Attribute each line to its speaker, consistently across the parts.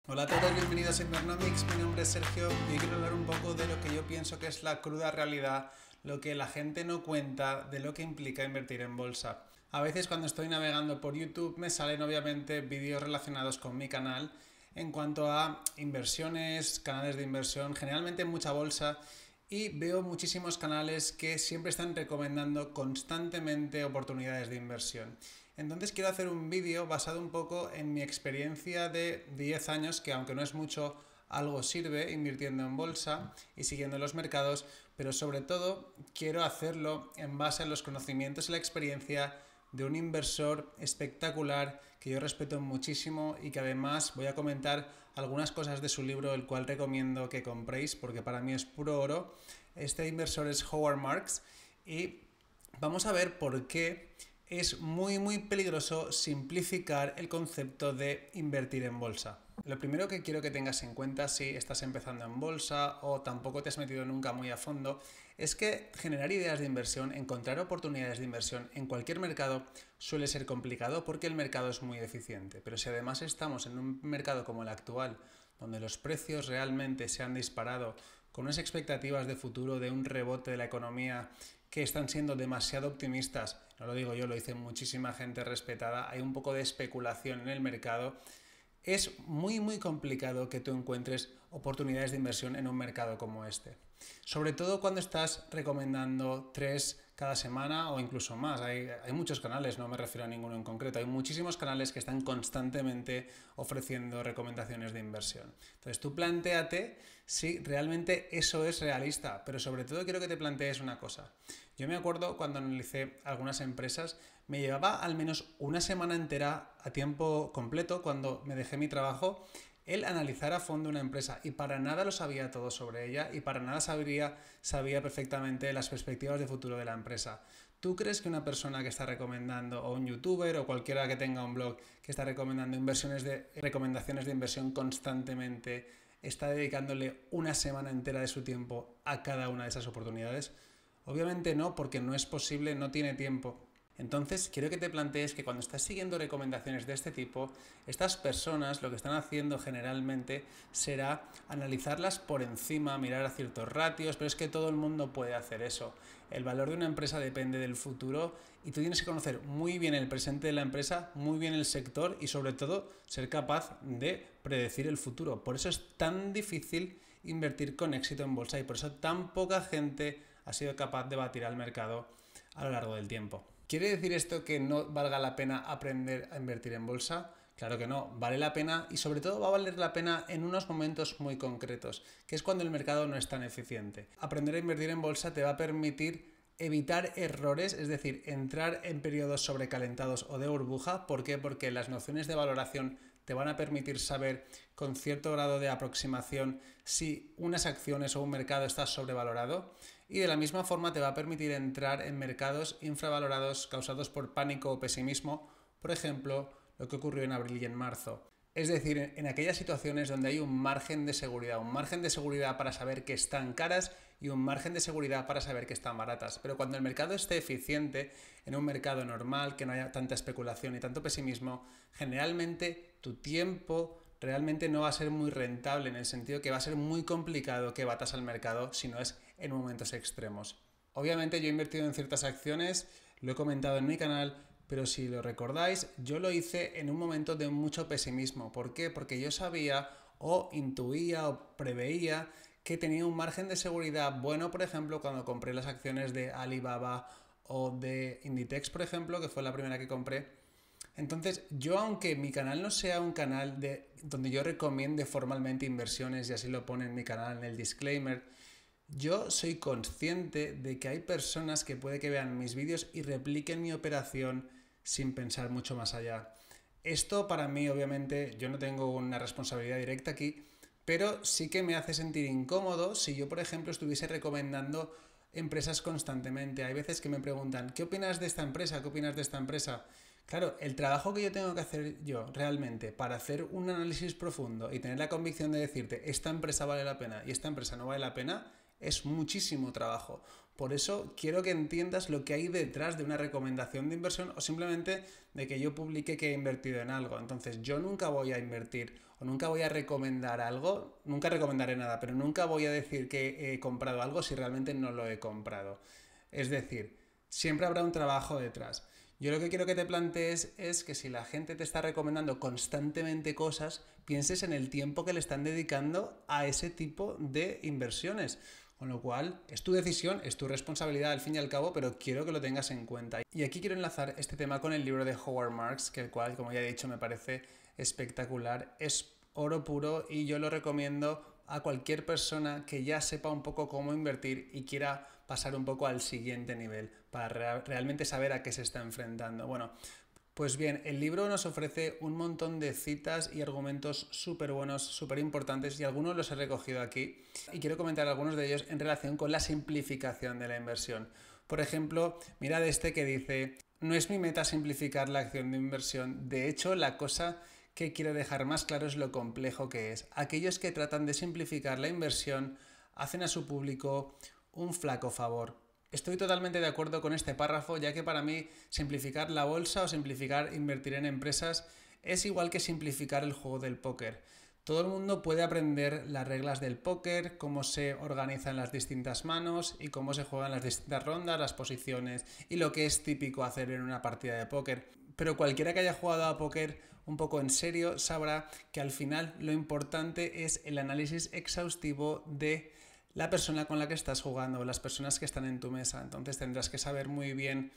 Speaker 1: Hola a todos, bienvenidos a Invernomics, mi nombre es Sergio y hoy quiero hablar un poco de lo que yo pienso que es la cruda realidad, lo que la gente no cuenta de lo que implica invertir en bolsa. A veces cuando estoy navegando por YouTube me salen obviamente vídeos relacionados con mi canal en cuanto a inversiones, canales de inversión, generalmente mucha bolsa, y veo muchísimos canales que siempre están recomendando constantemente oportunidades de inversión. Entonces quiero hacer un vídeo basado un poco en mi experiencia de 10 años, que aunque no es mucho, algo sirve invirtiendo en bolsa y siguiendo los mercados, pero sobre todo quiero hacerlo en base a los conocimientos y la experiencia de un inversor espectacular que yo respeto muchísimo y que además voy a comentar algunas cosas de su libro, el cual recomiendo que compréis porque para mí es puro oro. Este inversor es Howard Marks y vamos a ver por qué es muy peligroso simplificar el concepto de invertir en bolsa. Lo primero que quiero que tengas en cuenta si estás empezando en bolsa o tampoco te has metido nunca muy a fondo es que generar ideas de inversión, encontrar oportunidades de inversión en cualquier mercado suele ser complicado porque el mercado es muy eficiente. Pero si además estamos en un mercado como el actual, donde los precios realmente se han disparado, con unas expectativas de futuro de un rebote de la economía que están siendo demasiado optimistas, no lo digo yo, lo dice muchísima gente respetada, hay un poco de especulación en el mercado, es muy complicado que tú encuentres oportunidades de inversión en un mercado como este. Sobre todo cuando estás recomendando 3 cada semana o incluso más. Hay muchos canales, no me refiero a ninguno en concreto. Hay muchísimos canales que están constantemente ofreciendo recomendaciones de inversión. Entonces tú plantéate si realmente eso es realista, pero sobre todo quiero que te plantees una cosa. Yo me acuerdo cuando analicé algunas empresas, me llevaba al menos una semana entera a tiempo completo cuando me dejé mi trabajo el analizar a fondo una empresa y para nada lo sabía todo sobre ella y para nada sabía perfectamente las perspectivas de futuro de la empresa. ¿Tú crees que una persona que está recomendando, o un youtuber o cualquiera que tenga un blog que está recomendando recomendaciones de inversión constantemente, está dedicándole una semana entera de su tiempo a cada una de esas oportunidades? Obviamente no, porque no es posible, no tiene tiempo. Entonces, quiero que te plantees que cuando estás siguiendo recomendaciones de este tipo, estas personas lo que están haciendo generalmente será analizarlas por encima, mirar a ciertos ratios, pero es que todo el mundo puede hacer eso. El valor de una empresa depende del futuro y tú tienes que conocer muy bien el presente de la empresa, muy bien el sector y sobre todo ser capaz de predecir el futuro. Por eso es tan difícil invertir con éxito en bolsa y por eso tan poca gente ha sido capaz de batir al mercado a lo largo del tiempo. ¿Quiere decir esto que no valga la pena aprender a invertir en bolsa? Claro que no, vale la pena y sobre todo va a valer la pena en unos momentos muy concretos, que es cuando el mercado no es tan eficiente. Aprender a invertir en bolsa te va a permitir evitar errores, es decir, entrar en periodos sobrecalentados o de burbuja. ¿Por qué? Porque las nociones de valoración te van a permitir saber con cierto grado de aproximación si unas acciones o un mercado está sobrevalorado y de la misma forma te va a permitir entrar en mercados infravalorados causados por pánico o pesimismo, por ejemplo, lo que ocurrió en abril y en marzo. Es decir, en aquellas situaciones donde hay un margen de seguridad para saber que están caras y un margen de seguridad para saber que están baratas. Pero cuando el mercado esté eficiente, en un mercado normal, que no haya tanta especulación y tanto pesimismo, generalmente tu tiempo realmente no va a ser muy rentable en el sentido que va a ser muy complicado que batas al mercado si no es en momentos extremos. Obviamente yo he invertido en ciertas acciones, lo he comentado en mi canal, pero si lo recordáis, yo lo hice en un momento de mucho pesimismo. ¿Por qué? Porque yo sabía o intuía o preveía que tenía un margen de seguridad bueno, por ejemplo, cuando compré las acciones de Alibaba o de Inditex, por ejemplo, que fue la primera que compré. Entonces, yo aunque mi canal no sea un canal donde yo recomiende formalmente inversiones, y así lo pone en mi canal en el disclaimer, yo soy consciente de que hay personas que puede que vean mis vídeos y repliquen mi operación sin pensar mucho más allá. Esto para mí, obviamente, yo no tengo una responsabilidad directa aquí, pero sí que me hace sentir incómodo si yo, por ejemplo, estuviese recomendando empresas constantemente. Hay veces que me preguntan, ¿qué opinas de esta empresa? ¿Qué opinas de esta empresa? Claro, el trabajo que yo tengo que hacer yo realmente para hacer un análisis profundo y tener la convicción de decirte esta empresa vale la pena y esta empresa no vale la pena es muchísimo trabajo. Por eso quiero que entiendas lo que hay detrás de una recomendación de inversión o simplemente de que yo publique que he invertido en algo. Entonces yo nunca voy a invertir o nunca voy a recomendar algo, nunca recomendaré nada, pero nunca voy a decir que he comprado algo si realmente no lo he comprado. Es decir, siempre habrá un trabajo detrás. Yo lo que quiero que te plantees es que si la gente te está recomendando constantemente cosas, pienses en el tiempo que le están dedicando a ese tipo de inversiones. Con lo cual, es tu decisión, es tu responsabilidad al fin y al cabo, pero quiero que lo tengas en cuenta. Y aquí quiero enlazar este tema con el libro de Howard Marks, que el cual, como ya he dicho, me parece espectacular. Es oro puro y yo lo recomiendo a cualquier persona que ya sepa un poco cómo invertir y quiera pasar un poco al siguiente nivel para realmente saber a qué se está enfrentando. Bueno, pues bien, el libro nos ofrece un montón de citas y argumentos súper buenos, súper importantes y algunos los he recogido aquí y quiero comentar algunos de ellos en relación con la simplificación de la inversión. Por ejemplo, mirad este que dice: no es mi meta simplificar la acción de inversión, de hecho la cosa que quiero dejar más claro es lo complejo que es. Aquellos que tratan de simplificar la inversión hacen a su público un flaco favor. Estoy totalmente de acuerdo con este párrafo, ya que para mí simplificar la bolsa o simplificar invertir en empresas es igual que simplificar el juego del póker. Todo el mundo puede aprender las reglas del póker, cómo se organizan las distintas manos y cómo se juegan las distintas rondas, las posiciones y lo que es típico hacer en una partida de póker. Pero cualquiera que haya jugado a póker un poco en serio sabrá que al final lo importante es el análisis exhaustivo de la persona con la que estás jugando, las personas que están en tu mesa. Entonces tendrás que saber muy bien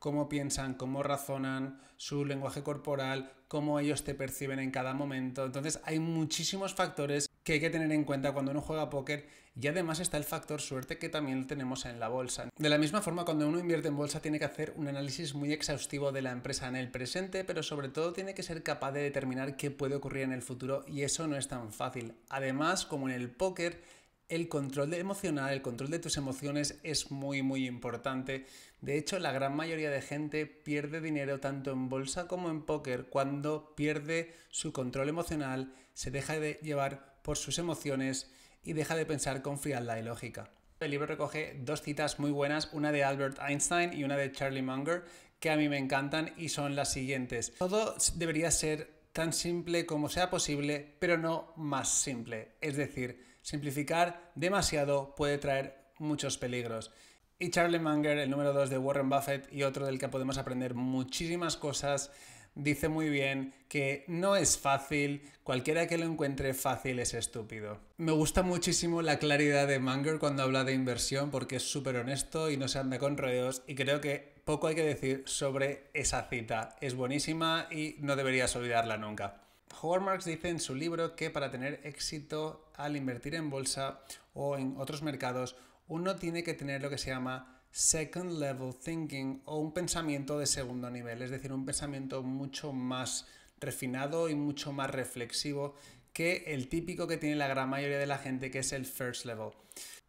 Speaker 1: cómo piensan, cómo razonan, su lenguaje corporal, cómo ellos te perciben en cada momento. Entonces hay muchísimos factores que hay que tener en cuenta cuando uno juega póker y además está el factor suerte que también tenemos en la bolsa. De la misma forma, cuando uno invierte en bolsa tiene que hacer un análisis muy exhaustivo de la empresa en el presente, pero sobre todo tiene que ser capaz de determinar qué puede ocurrir en el futuro y eso no es tan fácil. Además, como en el póker, el control emocional, el control de tus emociones es muy importante. De hecho, la gran mayoría de gente pierde dinero tanto en bolsa como en póker cuando pierde su control emocional, se deja de llevar por sus emociones y deja de pensar con frialdad y lógica. El libro recoge dos citas muy buenas, una de Albert Einstein y una de Charlie Munger, que a mí me encantan y son las siguientes: todo debería ser tan simple como sea posible, pero no más simple. Es decir, simplificar demasiado puede traer muchos peligros. Y Charlie Munger, el número 2 de Warren Buffett y otro del que podemos aprender muchísimas cosas, dice muy bien que no es fácil, cualquiera que lo encuentre fácil es estúpido. Me gusta muchísimo la claridad de Munger cuando habla de inversión porque es súper honesto y no se anda con rodeos y creo que poco hay que decir sobre esa cita. Es buenísima y no deberías olvidarla nunca. Howard Marks dice en su libro que para tener éxito al invertir en bolsa o en otros mercados, uno tiene que tener lo que se llama second level thinking o un pensamiento de segundo nivel, es decir, un pensamiento mucho más refinado y mucho más reflexivo que el típico que tiene la gran mayoría de la gente, que es el first level.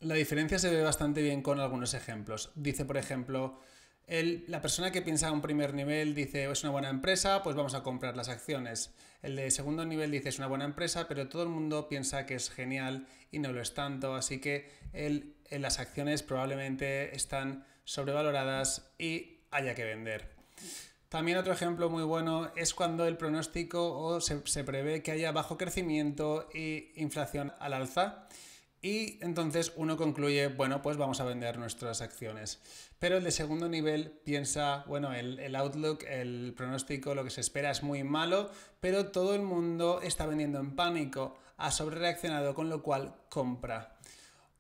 Speaker 1: La diferencia se ve bastante bien con algunos ejemplos. Dice, por ejemplo, la persona que piensa a un primer nivel dice: es una buena empresa, pues vamos a comprar las acciones. El de segundo nivel dice: es una buena empresa, pero todo el mundo piensa que es genial y no lo es tanto, así que las acciones probablemente están sobrevaloradas y haya que vender. También otro ejemplo muy bueno es cuando el pronóstico se prevé que haya bajo crecimiento e inflación al alza. Y entonces uno concluye, bueno, pues vamos a vender nuestras acciones. Pero el de segundo nivel piensa, bueno, el outlook, el pronóstico, lo que se espera es muy malo, pero todo el mundo está vendiendo en pánico, ha sobrereaccionado, con lo cual compra.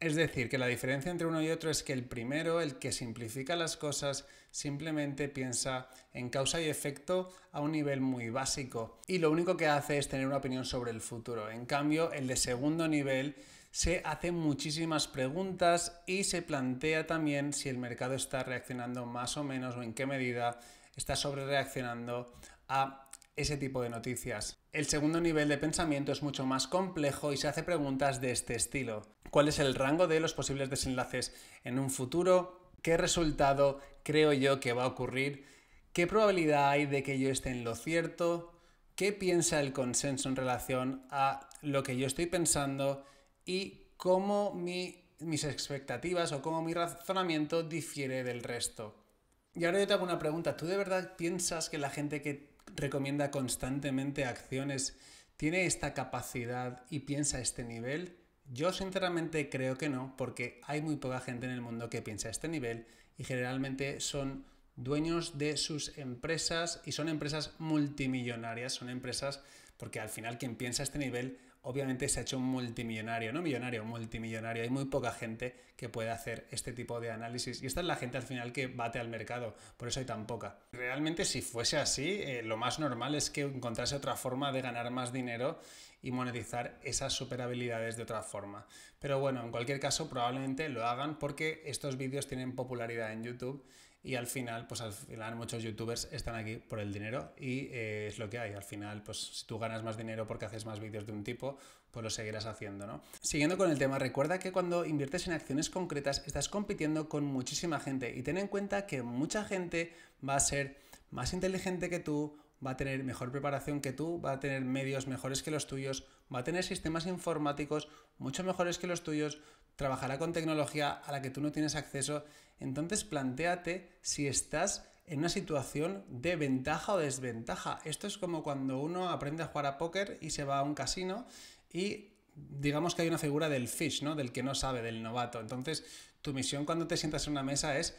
Speaker 1: Es decir, que la diferencia entre uno y otro es que el primero, el que simplifica las cosas, simplemente piensa en causa y efecto a un nivel muy básico y lo único que hace es tener una opinión sobre el futuro. En cambio, el de segundo nivel se hace muchísimas preguntas y se plantea también si el mercado está reaccionando más o menos o en qué medida está sobrereaccionando a ese tipo de noticias. El segundo nivel de pensamiento es mucho más complejo y se hace preguntas de este estilo. ¿Cuál es el rango de los posibles desenlaces en un futuro? ¿Qué resultado creo yo que va a ocurrir? ¿Qué probabilidad hay de que yo esté en lo cierto? ¿Qué piensa el consenso en relación a lo que yo estoy pensando? Y cómo mi mis expectativas o cómo mi razonamiento difiere del resto. Y ahora yo te hago una pregunta. ¿Tú de verdad piensas que la gente que recomienda constantemente acciones tiene esta capacidad y piensa a este nivel? Yo sinceramente creo que no, porque hay muy poca gente en el mundo que piensa a este nivel y generalmente son dueños de sus empresas y son empresas multimillonarias, son empresas porque al final quien piensa a este nivel obviamente se ha hecho un multimillonario, no millonario, multimillonario. Hay muy poca gente que puede hacer este tipo de análisis y esta es la gente al final que bate al mercado, por eso hay tan poca. Realmente si fuese así, lo más normal es que encontrase otra forma de ganar más dinero y monetizar esas super habilidades de otra forma. Pero bueno, en cualquier caso probablemente lo hagan porque estos vídeos tienen popularidad en YouTube y al final muchos youtubers están aquí por el dinero y es lo que hay. Al final, pues si tú ganas más dinero porque haces más vídeos de un tipo, pues lo seguirás haciendo, ¿no? Siguiendo con el tema, recuerda que cuando inviertes en acciones concretas estás compitiendo con muchísima gente y ten en cuenta que mucha gente va a ser más inteligente que tú, va a tener mejor preparación que tú, va a tener medios mejores que los tuyos, va a tener sistemas informáticos mucho mejores que los tuyos, trabajará con tecnología a la que tú no tienes acceso. Entonces plantéate si estás en una situación de ventaja o desventaja. Esto es como cuando uno aprende a jugar a póker y se va a un casino y digamos que hay una figura del fish, ¿no? Del que no sabe, del novato. Entonces tu misión cuando te sientas en una mesa es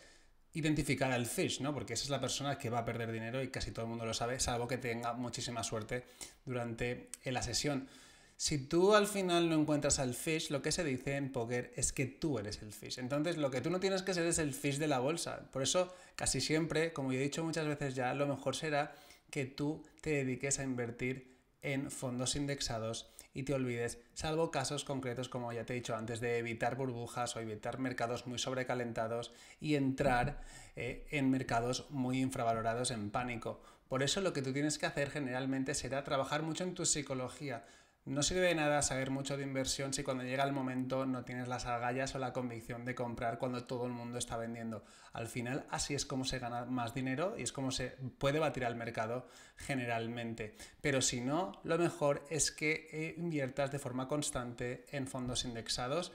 Speaker 1: identificar al fish, ¿no? Porque esa es la persona que va a perder dinero y casi todo el mundo lo sabe, salvo que tenga muchísima suerte durante la sesión. Si tú al final no encuentras al fish, lo que se dice en póker es que tú eres el fish. Entonces lo que tú no tienes que ser es el fish de la bolsa. Por eso casi siempre, como yo he dicho muchas veces ya, lo mejor será que tú te dediques a invertir en fondos indexados y te olvides, salvo casos concretos como ya te he dicho antes, de evitar burbujas o evitar mercados muy sobrecalentados y entrar en mercados muy infravalorados en pánico. Por eso lo que tú tienes que hacer generalmente será trabajar mucho en tu psicología. No sirve de nada saber mucho de inversión si cuando llega el momento no tienes las agallas o la convicción de comprar cuando todo el mundo está vendiendo. Al final así es como se gana más dinero y es como se puede batir al mercado generalmente. Pero si no, lo mejor es que inviertas de forma constante en fondos indexados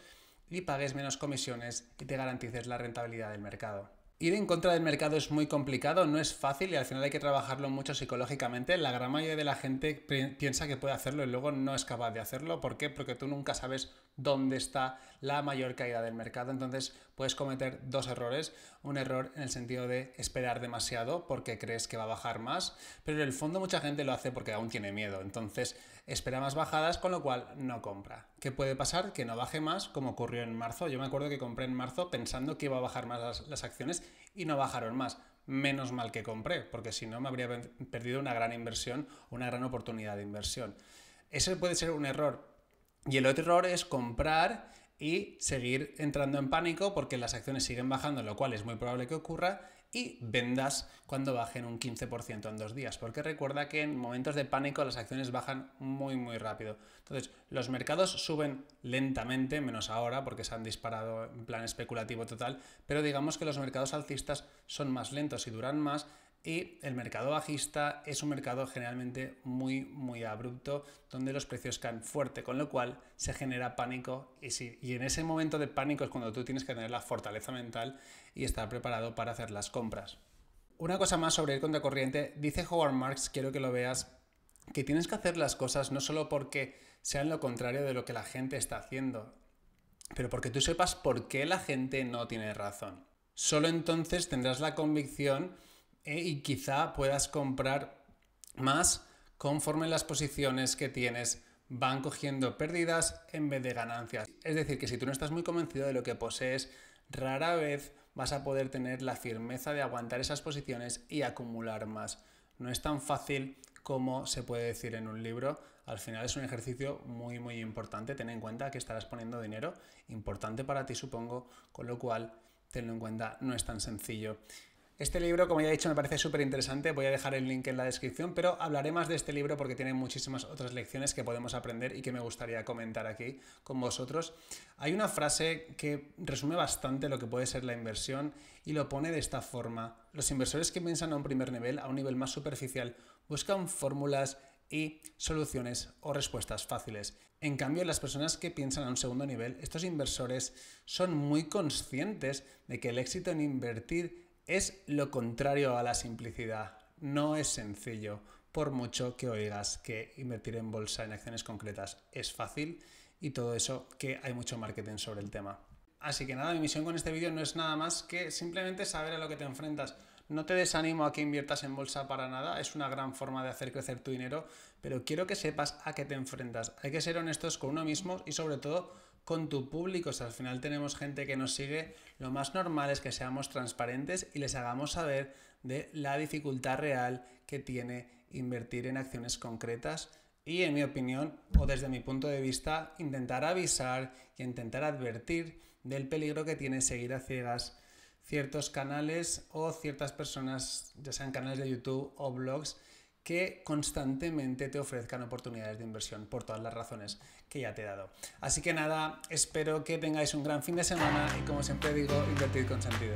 Speaker 1: y pagues menos comisiones y te garantices la rentabilidad del mercado. Ir en contra del mercado es muy complicado, no es fácil y al final hay que trabajarlo mucho psicológicamente. La gran mayoría de la gente piensa que puede hacerlo y luego no es capaz de hacerlo. ¿Por qué? Porque tú nunca sabes dónde está la mayor caída del mercado. Entonces puedes cometer dos errores. Un error en el sentido de esperar demasiado porque crees que va a bajar más, pero en el fondo mucha gente lo hace porque aún tiene miedo. Entonces espera más bajadas, con lo cual no compra. ¿Qué puede pasar? Que no baje más, como ocurrió en marzo. Yo me acuerdo que compré en marzo pensando que iba a bajar más las acciones y no bajaron más. Menos mal que compré, porque si no me habría perdido una gran inversión, una gran oportunidad de inversión. Ese puede ser un error. Y el otro error es comprar y seguir entrando en pánico porque las acciones siguen bajando, lo cual es muy probable que ocurra, y vendas cuando bajen un 15% en 2 días, porque recuerda que en momentos de pánico las acciones bajan muy rápido. Entonces, los mercados suben lentamente, menos ahora porque se han disparado en plan especulativo total, pero digamos que los mercados alcistas son más lentos y duran más, y el mercado bajista es un mercado generalmente muy abrupto, donde los precios caen fuerte, con lo cual se genera pánico y en ese momento de pánico es cuando tú tienes que tener la fortaleza mental y estar preparado para hacer las compras. Una cosa más sobre ir contracorriente, dice Howard Marks, quiero que lo veas, que tienes que hacer las cosas no solo porque sean lo contrario de lo que la gente está haciendo, pero porque tú sepas por qué la gente no tiene razón. Solo entonces tendrás la convicción y quizá puedas comprar más conforme las posiciones que tienes van cogiendo pérdidas en vez de ganancias. Es decir, que si tú no estás muy convencido de lo que posees, rara vez vas a poder tener la firmeza de aguantar esas posiciones y acumular más. No es tan fácil como se puede decir en un libro. Al final es un ejercicio muy importante. Ten en cuenta que estarás poniendo dinero importante para ti, supongo, con lo cual tenlo en cuenta, no es tan sencillo. Este libro, como ya he dicho, me parece súper interesante. Voy a dejar el link en la descripción, pero hablaré más de este libro porque tiene muchísimas otras lecciones que podemos aprender y que me gustaría comentar aquí con vosotros. Hay una frase que resume bastante lo que puede ser la inversión y lo pone de esta forma. Los inversores que piensan a un primer nivel, a un nivel más superficial, buscan fórmulas y soluciones o respuestas fáciles. En cambio, las personas que piensan a un segundo nivel, estos inversores son muy conscientes de que el éxito en invertir es lo contrario a la simplicidad. No es sencillo, por mucho que oigas que invertir en bolsa en acciones concretas es fácil y todo eso, que hay mucho marketing sobre el tema. Así que nada, mi misión con este vídeo no es nada más que simplemente saber a lo que te enfrentas. No te desanimo a que inviertas en bolsa para nada, es una gran forma de hacer crecer tu dinero, pero quiero que sepas a qué te enfrentas. Hay que ser honestos con uno mismo y sobre todo con tu público. O sea, al final tenemos gente que nos sigue, lo más normal es que seamos transparentes y les hagamos saber de la dificultad real que tiene invertir en acciones concretas y, en mi opinión, o desde mi punto de vista, intentar avisar y intentar advertir del peligro que tiene seguir a ciegas ciertos canales o ciertas personas, ya sean canales de YouTube o blogs, que constantemente te ofrezcan oportunidades de inversión por todas las razones que ya te he dado. Así que nada, espero que tengáis un gran fin de semana y, como siempre digo, invertid con sentido.